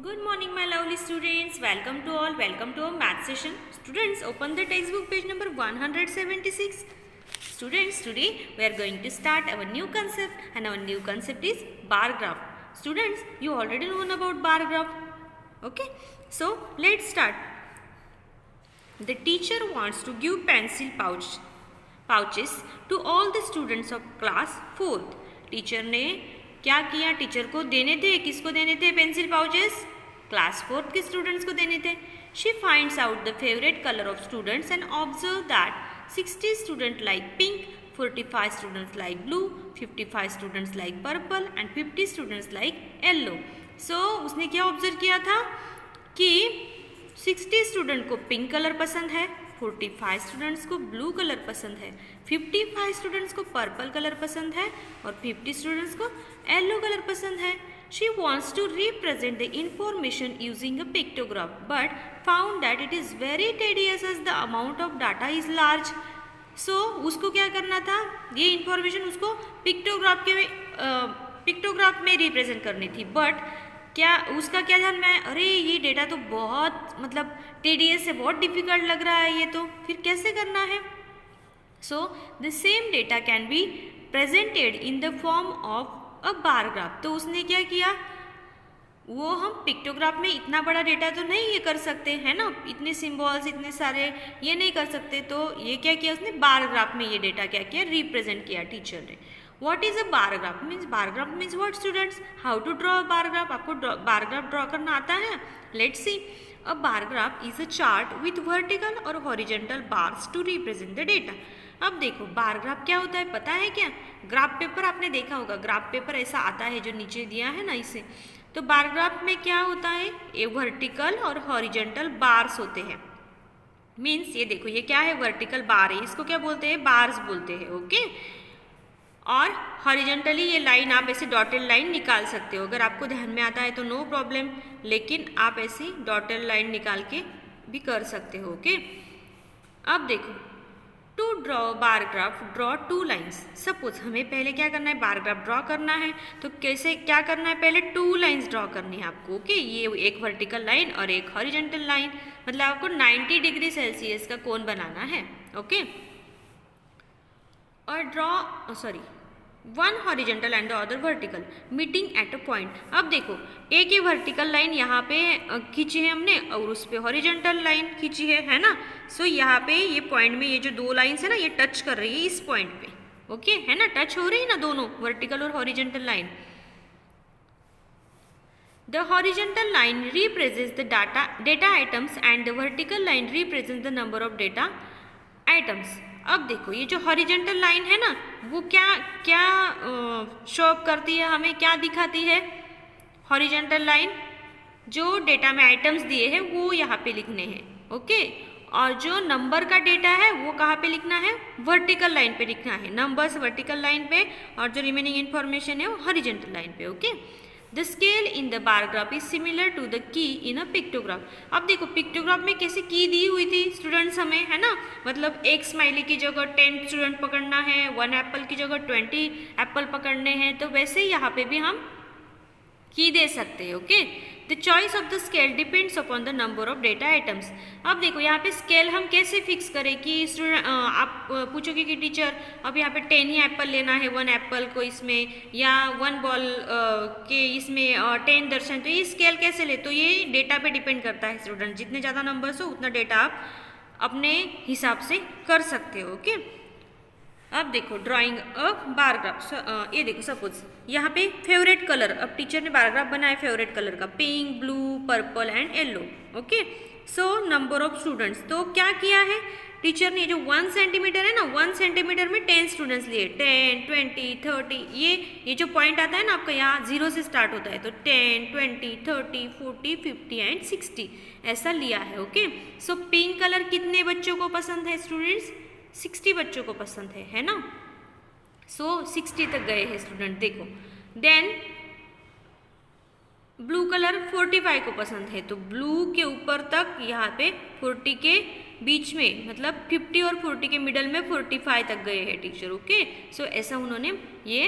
Good morning, my lovely students. Welcome to all. Welcome to our math session. Students, open the textbook page number 176. Students, today we are going to start our new concept, and our new concept is bar graph. Students, you already know about bar graph. Okay, so let's start. The teacher wants to give pencil pouches to all the students of class 4th. Teacher ने क्या किया? Teacher को देने थे, किसको देने थे pencil pouches? Class 4th के स्टूडेंट्स को देने थे. She finds out the favourite colour of students and observe that 60 student like pink, 45 students like blue, 55 students like purple and 50 students like yellow. So उसने क्या ऑब्जर्व किया था कि 60 student को पिंक कलर पसंद है, 45 स्टूडेंट्स को ब्लू कलर पसंद है, 55 स्टूडेंट्स को पर्पल कलर पसंद है और 50 स्टूडेंट्स को येलो कलर पसंद है. She wants to represent the information using a pictograph but found that it is very tedious as the amount of data is large. So उसको क्या करना था? ये इंफॉर्मेशन उसको पिक्टोग्राफ में रिप्रेजेंट करनी थी. बट क्या उसका क्या ध्यान में, अरे ये डेटा तो बहुत टेडियस है, बहुत डिफिकल्ट लग रहा है, ये तो फिर कैसे करना है? So the same data can be presented in the form of a bar graph. तो उसने क्या किया, वो हम पिक्टोग्राफ में इतना बड़ा डेटा तो नहीं ये कर सकते हैं ना, इतने सिंबल्स इतने सारे ये नहीं कर सकते. तो ये क्या किया उसने, बार ग्राफ में ये डेटा क्या किया, रिप्रेजेंट किया टीचर ने. What is a bar graph means, bar graph means what students, how to draw a bar graph. आपको बार ग्राफ ड्रॉ करना आता है? Let's see. A bar graph is a chart with vertical और horizontal bars to represent the data. अब देखो bar graph क्या होता है पता है क्या? ग्राफ पेपर आपने देखा होगा, ग्राफ पेपर ऐसा आता है जो नीचे दिया है ना इसे. तो बार ग्राफ में क्या होता है, ये वर्टिकल और हॉरिजॉन्टल बार्स होते हैं. मीन्स ये देखो ये क्या है, वर्टिकल बार है, इसको क्या बोलते हैं, बार्स बोलते हैं. ओके. और हॉरिजॉन्टली ये लाइन आप ऐसे डॉटेड लाइन निकाल सकते हो, अगर आपको ध्यान में आता है तो नो प्रॉब्लम, लेकिन आप ऐसी डॉटेड लाइन निकाल के भी कर सकते हो. ओके. अब देखो, to draw bar graph draw 2 lines. Suppose हमें पहले क्या करना है, बार ग्राफ ड्रॉ करना है. तो कैसे क्या करना है, पहले 2 लाइन्स ड्रॉ करनी है आपको. ओके. ये एक वर्टिकल लाइन और एक हॉरिजॉन्टल लाइन, मतलब आपको 90 डिग्री सेल्सियस का कोण बनाना है. ओके. और one horizontal and the other vertical meeting at a point. अब देखो एक ही वर्टिकल लाइन यहाँ पे खींची है हमने और उस पे हॉरिजॉन्टल लाइन खींची है ना. सो यहाँ पे ये पॉइंट में ये जो 2 लाइन्स है ना, ये टच कर रही है इस पॉइंट पे. ओके है ना, टच हो रही है ना दोनों, वर्टिकल और horizontal line. The horizontal line represents the data items and the vertical line represents the number of data items. अब देखो ये जो हॉरिजॉन्टल लाइन है ना, वो क्या शो अप करती है, हमें क्या दिखाती है? हॉरिजॉन्टल लाइन जो डेटा में आइटम्स दिए हैं वो यहाँ पे लिखने हैं. ओके. और जो नंबर का डेटा है वो कहाँ पे लिखना है, वर्टिकल लाइन पे लिखना है. नंबर्स वर्टिकल लाइन पे और जो रिमेनिंग इन्फॉर्मेशन है वो हॉरिजॉन्टल लाइन पे. Okay. The scale in the bar graph is similar to the key in a pictograph. अब देखो पिक्टोग्राफ में कैसे की दी हुई थी स्टूडेंट्स हमें, है ना, मतलब एक स्माइली की जगह 10 स्टूडेंट पकड़ना है, 1 एप्पल की जगह 20 एप्पल पकड़ने हैं. तो वैसे ही यहाँ पे भी हम की दे सकते हैं. Okay. The choice of the scale depends upon the number of data items. अब देखो यहाँ पे स्केल हम कैसे फिक्स करें कि स्टूडेंट आप पूछोगे कि टीचर अब यहाँ पे 10 ही एप्पल लेना है 1 एप्पल को इसमें, या 1 बॉल के इसमें 10 दर्शन, तो ये स्केल कैसे ले? तो ये डेटा पे डिपेंड करता है स्टूडेंट, जितने ज़्यादा नंबर्स हो उतना डेटा आप अपने हिसाब से कर सकते हो. ओके. अब देखो ड्राइंग अ बार ग्राफ. ये देखो सपोज यहाँ पे फेवरेट कलर, अब टीचर ने बार ग्राफ बनाया फेवरेट कलर का, pink, blue, purple and yellow. Okay. So number of students, तो क्या किया है टीचर ने, जो 1 सेंटीमीटर है ना, 1 सेंटीमीटर में 10 स्टूडेंट्स लिए, 10, 20, 30. ये जो पॉइंट आता है ना आपका, यहाँ 0 से स्टार्ट होता है, तो 10, 20, 30, 40, 50 एंड 60 ऐसा लिया है. ओके. सो पिंक कलर कितने बच्चों को पसंद है स्टूडेंट्स? 60 बच्चों को पसंद है ना. सो 60 तक गए हैं स्टूडेंट. देखो देन ब्लू कलर 45 को पसंद है, तो ब्लू के ऊपर तक यहाँ पे 40 के बीच में, मतलब 50 और 40 के मिडल में 45 तक गए हैं टीचर. ओके. सो ऐसा उन्होंने ये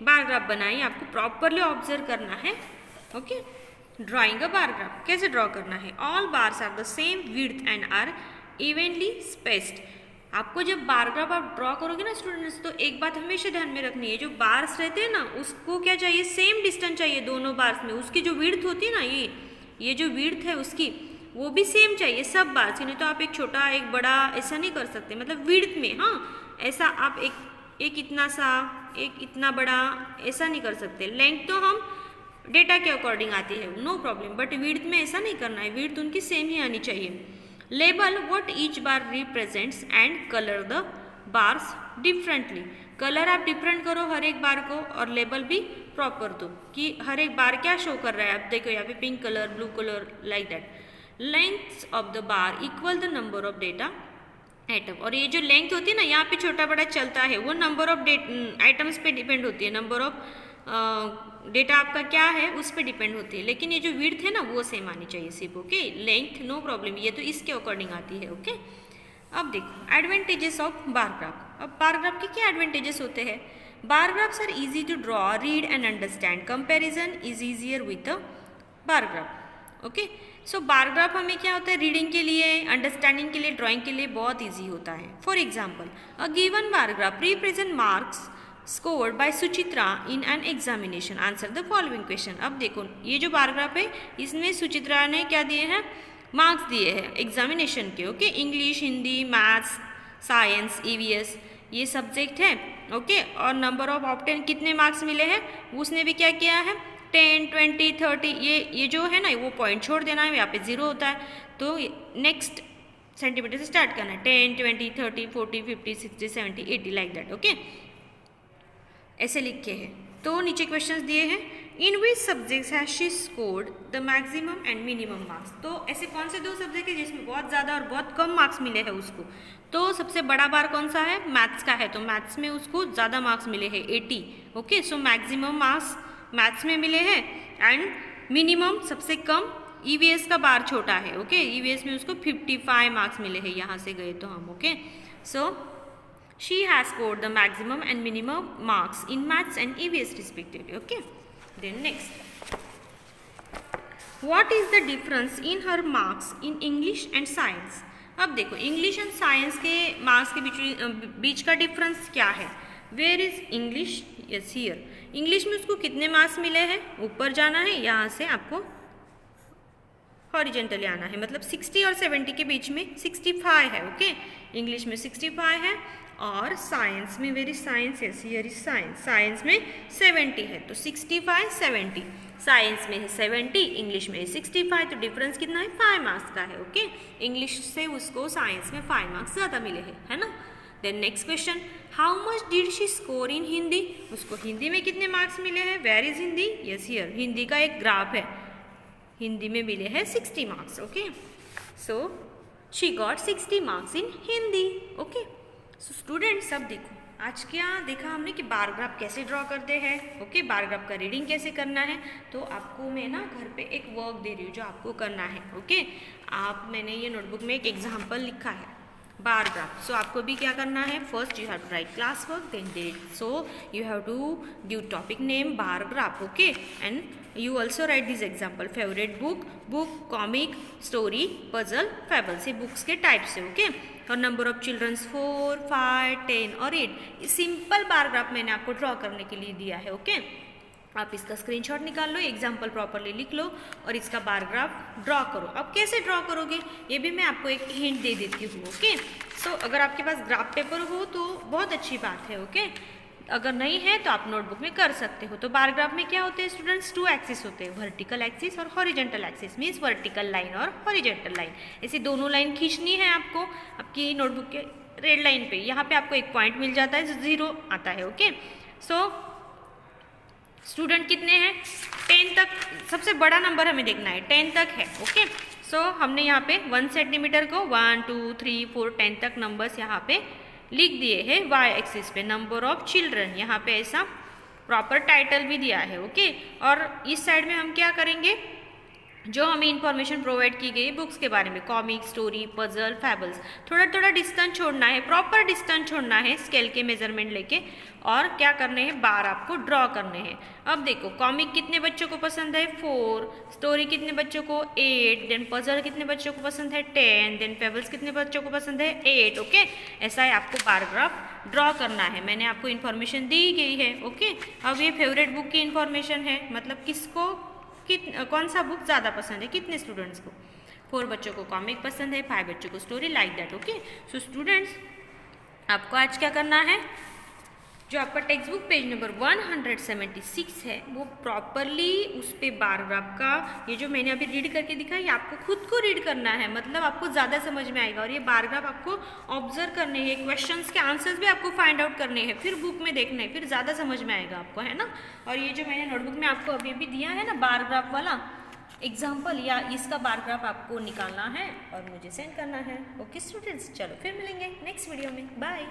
बार ग्राफ बनाई, आपको प्रॉपरली ऑब्जर्व करना है. Okay. Drawing a bar graph, कैसे ड्रॉ करना है? All bars are the same width and are evenly spaced. आपको जब बार ग्राफ आप ड्रॉ करोगे ना स्टूडेंट्स, तो एक बात हमेशा ध्यान में रखनी है, जो बार्स रहते हैं ना उसको क्या चाहिए, सेम डिस्टेंस चाहिए दोनों बार्स में। उसकी जो विड्थ होती है ना, ये जो विड्थ है उसकी, वो भी सेम चाहिए सब बार्स। नहीं तो आप एक छोटा एक बड़ा ऐसा नहीं कर सकते, मतलब विड्थ में, हाँ ऐसा आप एक इतना सा एक इतना बड़ा ऐसा नहीं कर सकते। लेंथ तो हम डेटा के अकॉर्डिंग आती है, नो प्रॉब्लम, बट विड्थ में ऐसा नहीं करना है, विड्थ उनकी सेम ही आनी चाहिए। Label what each bar represents and colour the bars differently. Colour आप डिफरेंट करो हर एक बार को, और लेबल भी प्रॉपर दो कि हर एक बार क्या शो कर रहा है। आप देखो यहाँ पे pink colour, blue colour, like that. Length of the bar equal the number of data item. और ये जो लेंथ होती है ना, यहाँ पे छोटा बड़ा चलता है, वो नंबर ऑफ आइटम्स पे डिपेंड होती है। नंबर ऑफ डेटा आपका क्या है उस पर डिपेंड होती है, लेकिन ये जो विड्थ है ना वो सेम आनी चाहिए सिर्फ। ओके, लेंथ नो प्रॉब्लम, ये तो इसके अकॉर्डिंग आती है। ओके, अब देखो एडवांटेजेस ऑफ बार ग्राफ। अब बार ग्राफ के क्या एडवांटेजेस होते हैं? Bar graphs are easy to draw, read and understand. Comparison is easier with the bar graph. Okay, so bar graph हमें क्या होता है, रीडिंग के लिए, अंडरस्टैंडिंग के लिए, ड्राइंग के लिए बहुत ईजी होता है। For example, a given bar graph represent marks scored by Suchitra in an examination, answer the following question. अब देखो ये जो बार ग्राफ है, इसमें सुचित्रा ने क्या दिए हैं, मार्क्स दिए हैं एग्जामिनेशन के। Okay, English, Hindi, maths, science, EVS ये सब्जेक्ट है। ओके, और नंबर ऑफ ऑप्टेन कितने मार्क्स मिले हैं उसने भी क्या किया है, 10, 20, 30, ये जो है ना वो पॉइंट छोड़ देना है, यहाँ पे 0 होता है, तो नेक्स्ट सेंटीमीटर से स्टार्ट करना है, 10, 20, 30, 40, 50, 60, 70, 80 लाइक दैट। ओके, ऐसे लिख के है। तो नीचे क्वेश्चंस दिए हैं, in which subjects has she scored the maximum and minimum marks. तो ऐसे कौन से दो सब्जेक्ट है जिसमें बहुत ज़्यादा और बहुत कम मार्क्स मिले हैं उसको? तो सबसे बड़ा बार कौन सा है, मैथ्स का है, तो मैथ्स में उसको ज़्यादा मार्क्स मिले हैं 80। Okay, so maximum marks maths में मिले हैं, एंड मिनिमम सबसे कम ईवीएस का बार छोटा है। ओके, ईवीएस में उसको 55 मार्क्स मिले हैं, यहाँ से गए तो हम। Okay, so she has scored the maximum and minimum marks in maths and EVS respectively. Okay, then next, what is the difference in her marks in English and science? अब देखो इंग्लिश एंड साइंस के marks के बीच का difference क्या है? Where is English, yes here. English में उसको कितने मार्क्स मिले हैं, ऊपर जाना है, यहाँ से आपको हॉरिजेंटली आना है, मतलब 60 और 70 के बीच में 65 है। ओके, इंग्लिश में 65 है, और साइंस में, where is science, yes here is science, science में 70 है, तो 65, 70, साइंस में है 70, इंग्लिश में है 65, तो डिफरेंस कितना है, 5 मार्क्स का है। ओके, इंग्लिश से उसको साइंस में 5 मार्क्स ज़्यादा मिले हैं, है ना। Then next question, how much did she score in Hindi, उसको हिंदी में कितने मार्क्स मिले हैं, where is Hindi, yes here, Hindi का एक ग्राफ है, हिंदी में मिले हैं 60 marks. Okay, so she got 60 marks in Hindi. Okay, so students अब देखो आज क्या देखा हमने कि बार ग्राफ कैसे ड्रॉ करते हैं। ओके, बार ग्राफ का रीडिंग कैसे करना है, तो आपको मैं ना घर पे एक वर्क दे रही हूँ जो आपको करना है। ओके, मैंने ये नोटबुक में एक एग्जाम्पल लिखा है बार ग्राफ। सो आपको भी क्या करना है, first you have to write class work, then date, so you have to give topic name bar graph. Okay, and you also write this example, favorite book, comic, story, puzzle, fables, ये books के type से। Okay, और number of children's 4, 5, 10 और 8। Simple bar graph मैंने आपको draw करने के लिए दिया है। ओके, आप इसका स्क्रीनशॉट निकाल लो, एग्जाम्पल प्रॉपरली लिख लो और इसका बार ग्राफ ड्रॉ करो। अब कैसे ड्रॉ करोगे ये भी मैं आपको एक हिंट दे देती हूँ। ओके, सो अगर आपके पास ग्राफ पेपर हो तो बहुत अच्छी बात है। ओके, अगर नहीं है तो आप नोटबुक में कर सकते हो। तो बार ग्राफ में क्या होते हैं स्टूडेंट्स, 2 एक्सिस होते हैं, वर्टिकल एक्सिस और horizontal axis. Means vertical line और हॉरिजेंटल लाइन, ऐसी दोनों लाइन खींचनी है आपको आपकी नोटबुक के रेड लाइन पे। यहाँ पे आपको एक पॉइंट मिल जाता है जो 0 आता है। ओके, सो स्टूडेंट कितने हैं, 10 तक सबसे बड़ा नंबर हमें देखना है, 10 तक है। ओके, सो हमने यहाँ पे 1 सेंटीमीटर को 1, 2, 3, 4, 10 तक नंबर्स यहाँ पे लिख दिए हैं वाई एक्सिस पे। नंबर ऑफ चिल्ड्रन यहाँ पे ऐसा प्रॉपर टाइटल भी दिया है। ओके, और इस साइड में हम क्या करेंगे, जो हमें इंफॉर्मेशन प्रोवाइड की गई बुक्स के बारे में, कॉमिक, स्टोरी, पजल, फैबल्स, थोड़ा थोड़ा डिस्टेंस छोड़ना है, प्रॉपर डिस्टेंस छोड़ना है स्केल के मेजरमेंट लेके, और क्या करने हैं, बार आपको ड्रॉ करने हैं। अब देखो कॉमिक कितने बच्चों को पसंद है, 4, स्टोरी कितने बच्चों को, 8, देन पजल कितने बच्चों को पसंद है, 10, देन फैबल्स कितने बच्चों को पसंद है, 8। ओके, ऐसा है आपको बार ग्राफ ड्रॉ करना है। मैंने आपको इन्फॉर्मेशन दी गई है। ओके, अब ये फेवरेट बुक की इन्फॉर्मेशन है, मतलब किसको कौन सा बुक ज़्यादा पसंद है, कितने स्टूडेंट्स को, 4 बच्चों को कॉमिक पसंद है, 5 बच्चों को story, like that. Okay, so students आपको आज क्या करना है, जो आपका टेक्स्ट बुक पेज नंबर 176 है वो प्रॉपरली उस पर बार ग्राफ का ये जो मैंने अभी रीड करके दिखाया, ये आपको खुद को रीड करना है, मतलब आपको ज़्यादा समझ में आएगा। और ये बार ग्राफ आपको ऑब्जर्व करने हैं, क्वेश्चंस के आंसर्स भी आपको फाइंड आउट करने हैं, फिर बुक में देखना है, फिर ज़्यादा समझ में आएगा आपको, है ना। और ये जो मैंने नोटबुक में आपको अभी भी दिया है ना बार ग्राफ वाला एग्जाम्पल, या इसका बार ग्राफ आपको निकालना है और मुझे सेंड करना है। ओके स्टूडेंट्स, चलो फिर मिलेंगे नेक्स्ट वीडियो में, बाय।